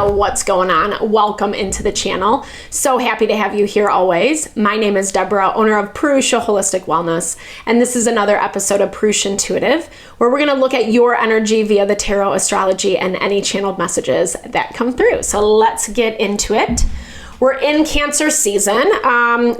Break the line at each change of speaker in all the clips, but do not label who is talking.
Leo, what's going on? Welcome into the channel. So happy to have you here always. My name is Deborah, owner of Purusha Holistic Wellness, and this is another episode of Purusha Intuitive, where we're going to look at your energy via the tarot, astrology, and any channeled messages that come through. So let's get into it. We're in Cancer season.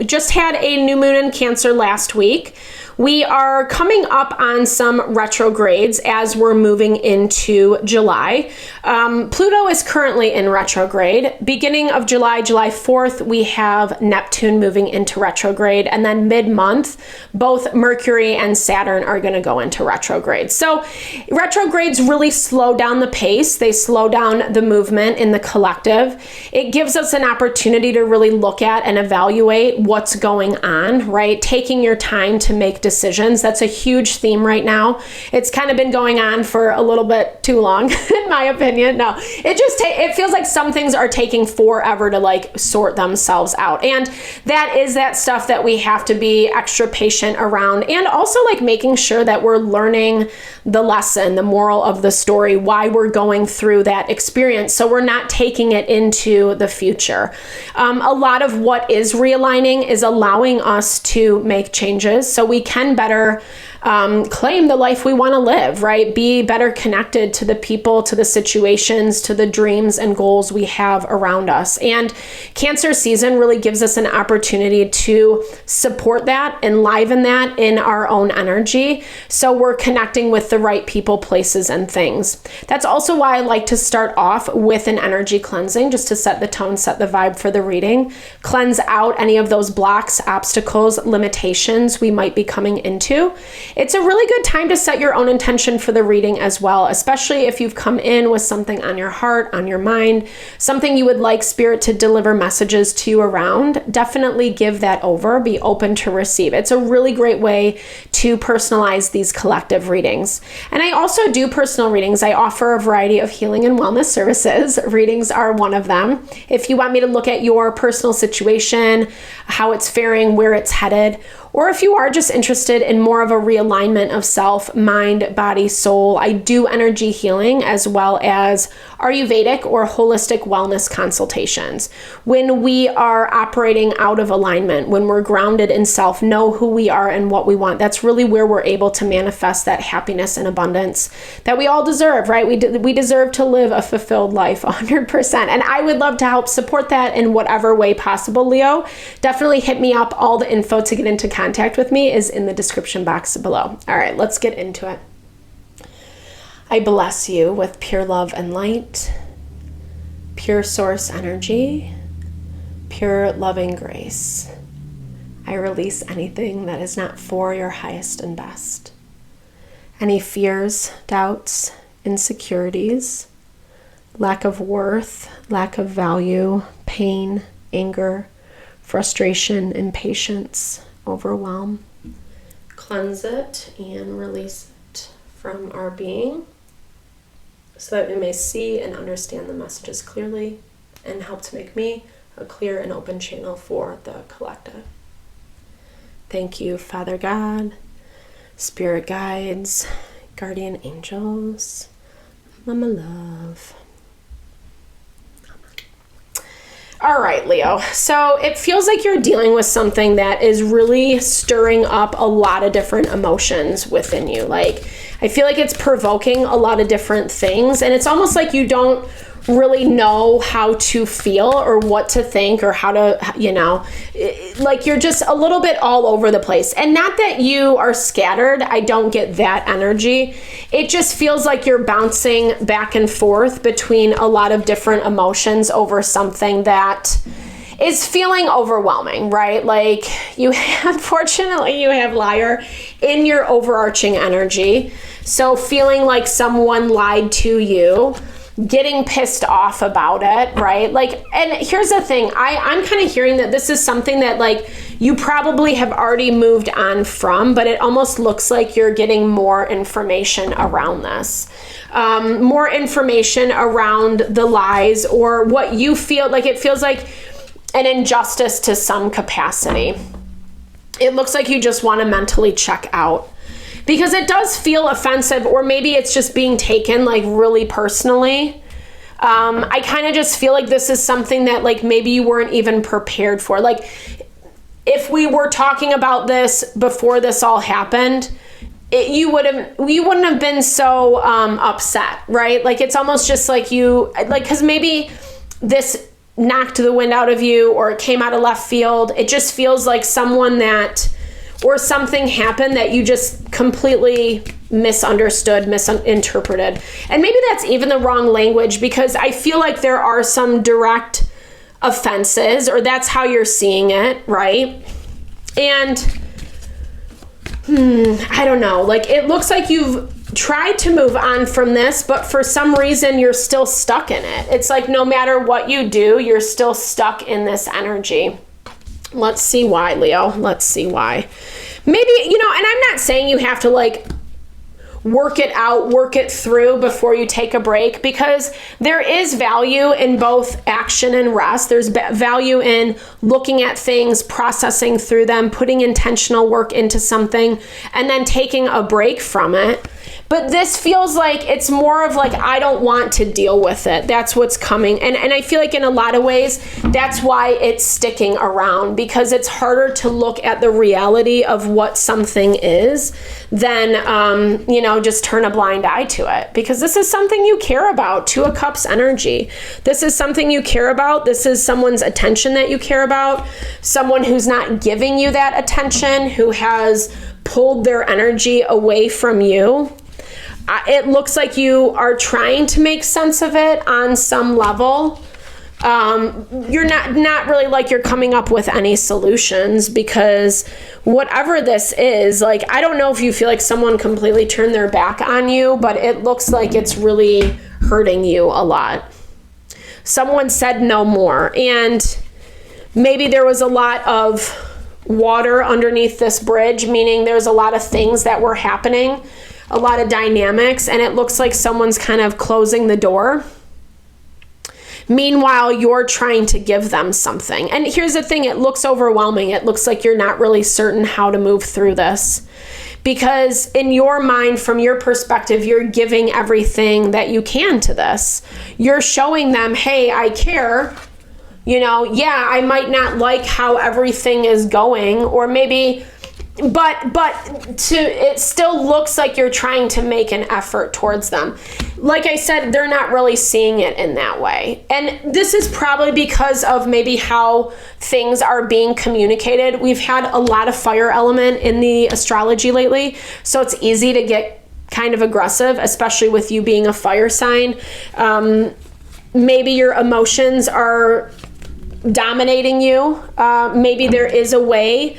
Just had a new moon in Cancer last week. We are coming up on some retrogrades as we're moving into July. Pluto is currently in retrograde. Beginning of July, July 4th, we have Neptune moving into retrograde. And then mid-month, both Mercury and Saturn are going to go into retrograde. So retrogrades really slow down the pace. They slow down the movement in the collective. It gives us an opportunity to really look at and evaluate what's going on, right? Taking your time to make decisions. That's a huge theme right now. It's kind of been going on for a little bit too long, in my opinion. No, it feels like some things are taking forever to like sort themselves out. And that is that stuff that we have to be extra patient around, and also like making sure that we're learning the lesson, the moral of the story, why we're going through that experience, so we're not taking it into the future. A lot of what is realigning is allowing us to make changes so we can better claim the life we want to live, right? Be better connected to the people, to the situations, to the dreams and goals we have around us. And Cancer season really gives us an opportunity to support that, enliven that in our own energy, so we're connecting with the right people, places, and things. That's also why I like to start off with an energy cleansing, just to set the tone, set the vibe for the reading, cleanse out any of those blocks, obstacles, limitations we might be coming into. It's a really good time to set your own intention for the reading as well, especially if you've come in with something on your heart, on your mind, something you would like Spirit to deliver messages to you around. Definitely give that over. Be open to receive. It's a really great way to personalize these collective readings. And I also do personal readings. I offer a variety of healing and wellness services. Readings are one of them. If you want me to look at your personal situation, how it's faring, where it's headed, or if you are just interested in more of a realignment of self, mind, body, soul, I do energy healing as well as Ayurvedic or holistic wellness consultations. When we are operating out of alignment, when we're grounded in self, know who we are and what we want, that's really where we're able to manifest that happiness and abundance that we all deserve, right? We deserve to live a fulfilled life 100%. And I would love to help support that in whatever way possible, Leo. Definitely hit me up. All the info to get into contact with me is in the description box below. All right, let's get into it. I bless you with pure love and light, pure source energy, pure loving grace. I release anything that is not for your highest and best. Any fears, doubts, insecurities, lack of worth, lack of value, pain, anger, frustration, impatience, overwhelm. Cleanse it and release it from our being so that we may see and understand the messages clearly and help to make me a clear and open channel for the collective. Thank you, Father God, Spirit guides, guardian angels, Mama Love. All right, Leo. So it feels like you're dealing with something that is really stirring up a lot of different emotions within you. Like, I feel like it's provoking a lot of different things, and it's almost like you don't really know how to feel or what to think or how to, like you're just a little bit all over the place. And not that you are scattered. I don't get that energy. It just feels like you're bouncing back and forth between a lot of different emotions over something that is feeling overwhelming, right? Like unfortunately, you have liar in your overarching energy. So feeling like someone lied to you, getting pissed off about it, right? Like, and here's the thing, I'm kind of hearing that this is something that like you probably have already moved on from, but it almost looks like you're getting more information around this. More information around the lies or what you feel like. It feels like an injustice to some capacity. It looks like you just want to mentally check out. Because it does feel offensive, or maybe it's just being taken like really personally. I kind of just feel like this is something that like maybe you weren't even prepared for. Like if we were talking about this before this all happened, you wouldn't have been so upset, right? Like it's almost just like because maybe this knocked the wind out of you or it came out of left field. It just feels like something happened that you just completely misunderstood, misinterpreted. And maybe that's even the wrong language, because I feel like there are some direct offenses, or that's how you're seeing it, right? And I don't know, like it looks like you've tried to move on from this, but for some reason you're still stuck in it. It's like no matter what you do, you're still stuck in this energy. Let's see why, Leo. Let's see why. Maybe, and I'm not saying you have to like work it out, work it through before you take a break, because there is value in both action and rest. There's value in looking at things, processing through them, putting intentional work into something, and then taking a break from it. But this feels like it's more of like, I don't want to deal with it. That's what's coming. And I feel like in a lot of ways, that's why it's sticking around, because it's harder to look at the reality of what something is than, just turn a blind eye to it. Because this is something you care about. Two of Cups energy. This is something you care about. This is someone's attention that you care about. Someone who's not giving you that attention, who has pulled their energy away from you. It looks like you are trying to make sense of it on some level. You're not really like you're coming up with any solutions, because whatever this is, like, I don't know if you feel like someone completely turned their back on you, but it looks like it's really hurting you a lot. Someone said no more, and maybe there was a lot of water underneath this bridge, meaning there's a lot of things that were happening, a lot of dynamics, and it looks like someone's kind of closing the door. Meanwhile, you're trying to give them something. And here's the thing, it looks overwhelming. It looks like you're not really certain how to move through this. Because in your mind, from your perspective, you're giving everything that you can to this. You're showing them, hey, I care. I might not like how everything is going, or maybe, but it still looks like you're trying to make an effort towards them. Like I said, they're not really seeing it in that way. And this is probably because of maybe how things are being communicated. We've had a lot of fire element in the astrology lately, so it's easy to get kind of aggressive, especially with you being a fire sign. Maybe your emotions are dominating you. Maybe there is a way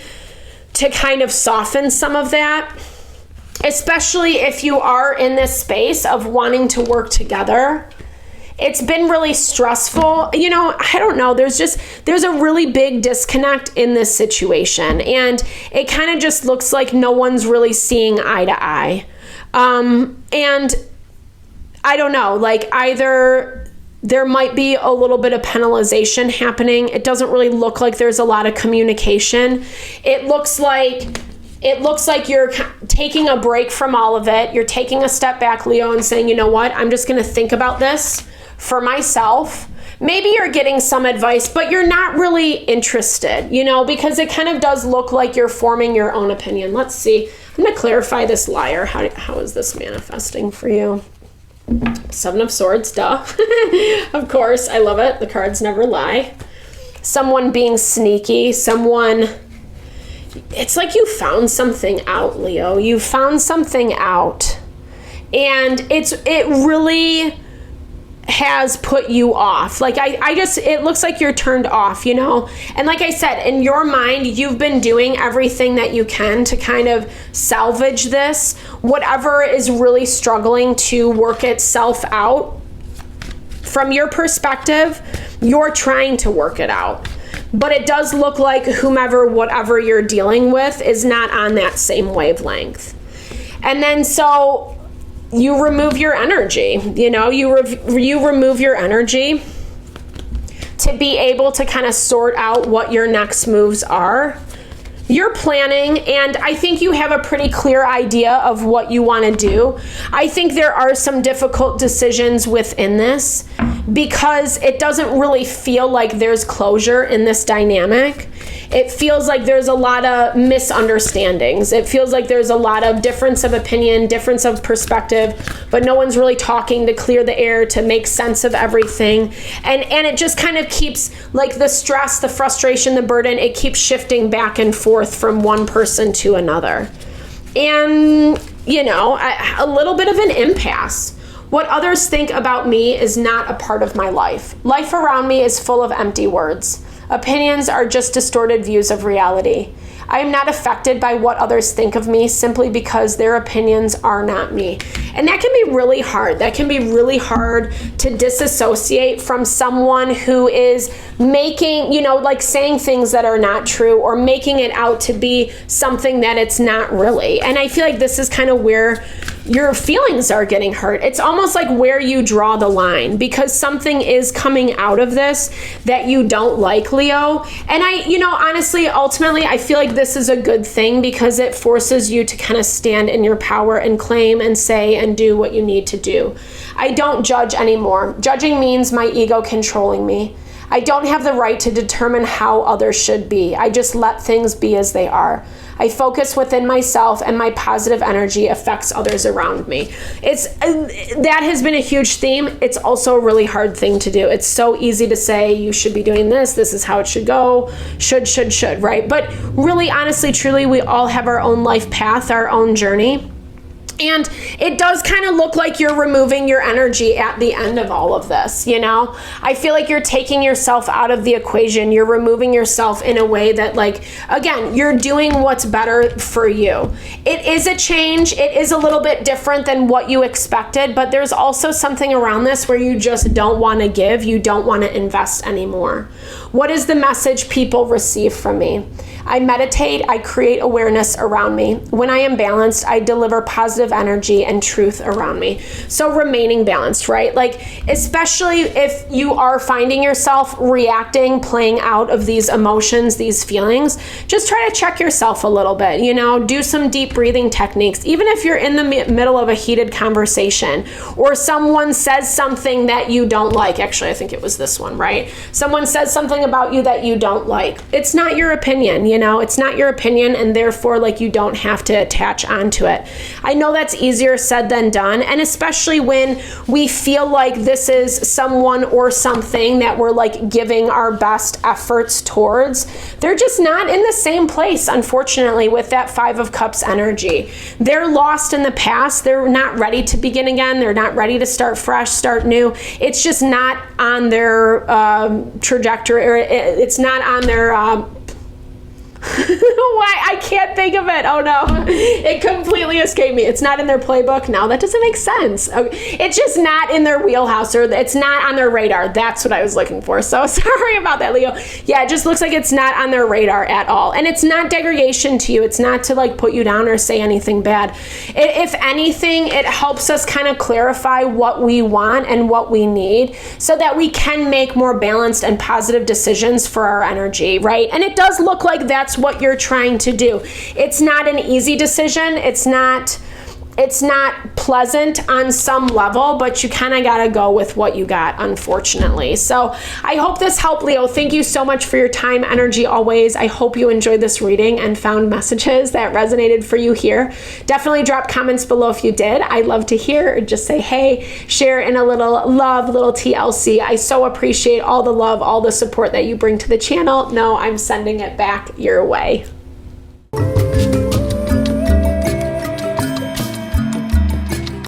to kind of soften some of that, especially if you are in this space of wanting to work together. It's been really stressful. I don't know. There's a really big disconnect in this situation, and it kind of just looks like no one's really seeing eye to eye. And I don't know, like either there might be a little bit of penalization happening. It doesn't really look like there's a lot of communication. It looks like you're taking a break from all of it. You're taking a step back, Leo, and saying, you know what? I'm just going to think about this for myself. Maybe you're getting some advice, but you're not really interested, because it kind of does look like you're forming your own opinion. Let's see. I'm going to clarify this liar. How is this manifesting for you? 7 of Swords, duh. Of course, I love it. The cards never lie. Someone being sneaky, it's like you found something out, Leo. You found something out. And it really has put you off. Like it looks like you're turned off, And like I said, in your mind, you've been doing everything that you can to kind of salvage this. Whatever is really struggling to work itself out, from your perspective, you're trying to work it out. But it does look like whatever you're dealing with is not on that same wavelength. And then so you remove your energy, you remove your energy to be able to kind of sort out what your next moves are. You're planning, and I think you have a pretty clear idea of what you want to do. I think there are some difficult decisions within this, because it doesn't really feel like there's closure in this dynamic. It feels like there's a lot of misunderstandings. It feels like there's a lot of difference of opinion, difference of perspective, but no one's really talking to clear the air, to make sense of everything. And it just kind of keeps, like, the stress, the frustration, the burden, it keeps shifting back and forth from one person to another. And, you know, a little bit of an impasse. What others think about me is not a part of my life. Life around me is full of empty words. Opinions are just distorted views of reality. I am not affected by what others think of me simply because their opinions are not me. And that can be really hard. That can be really hard to disassociate from someone who is making, you know, like saying things that are not true or making it out to be something that it's not really. And I feel like this is kind of where your feelings are getting hurt. It's almost like where you draw the line, because something is coming out of this that you don't like, Leo. And honestly, ultimately, I feel like this is a good thing because it forces you to kind of stand in your power and claim and say and do what you need to do. I don't judge anymore. Judging means my ego controlling me. I don't have the right to determine how others should be. I just let things be as they are. I focus within myself, and my positive energy affects others around me. That has been a huge theme. It's also a really hard thing to do. It's so easy to say, you should be doing this. This is how it should go. Should, right? But really, honestly, truly, we all have our own life path, our own journey. And it does kind of look like you're removing your energy at the end of all of this, you know? I feel like you're taking yourself out of the equation. You're removing yourself in a way that, like, again, you're doing what's better for you. It is a change. It is a little bit different than what you expected, but there's also something around this where you just don't want to give. You don't want to invest anymore. What is the message people receive from me? I meditate, I create awareness around me. When I am balanced, I deliver positive energy and truth around me. So remaining balanced, right? Like, especially if you are finding yourself reacting, playing out of these emotions, these feelings, just try to check yourself a little bit, you know, do some deep breathing techniques. Even if you're in the middle of a heated conversation or someone says something that you don't like. Actually, I think it was this one, right? Someone says something about you that you don't like. It's not your opinion. You know, it's not your opinion, and therefore, like, you don't have to attach onto it. I know that's easier said than done, and especially when we feel like this is someone or something that we're, like, giving our best efforts towards. They're just not in the same place, unfortunately, with that Five of Cups energy. They're lost in the past. They're not ready to begin again. They're not ready to start fresh, start new. It's just not on their trajectory, or it's not on their why? I can't think of it. Oh no, it completely escaped me. It's not in their playbook. No, that doesn't make sense. Okay. It's just not in their wheelhouse, or it's not on their radar. That's what I was looking for. So sorry about that, Leo. Yeah, it just looks like it's not on their radar at all. And it's not degradation to you. It's not to, like, put you down or say anything bad. If anything, it helps us kind of clarify what we want and what we need so that we can make more balanced and positive decisions for our energy, right? And it does look like that's what you're trying to do. It's not an easy decision. It's not pleasant on some level, but you kind of got to go with what you got, unfortunately. So I hope this helped, Leo. Thank you so much for your time, energy, always. I hope you enjoyed this reading and found messages that resonated for you here. Definitely drop comments below if you did. I'd love to hear, or just say, hey, share in a little love, little TLC. I so appreciate all the love, all the support that you bring to the channel. No, I'm sending it back your way.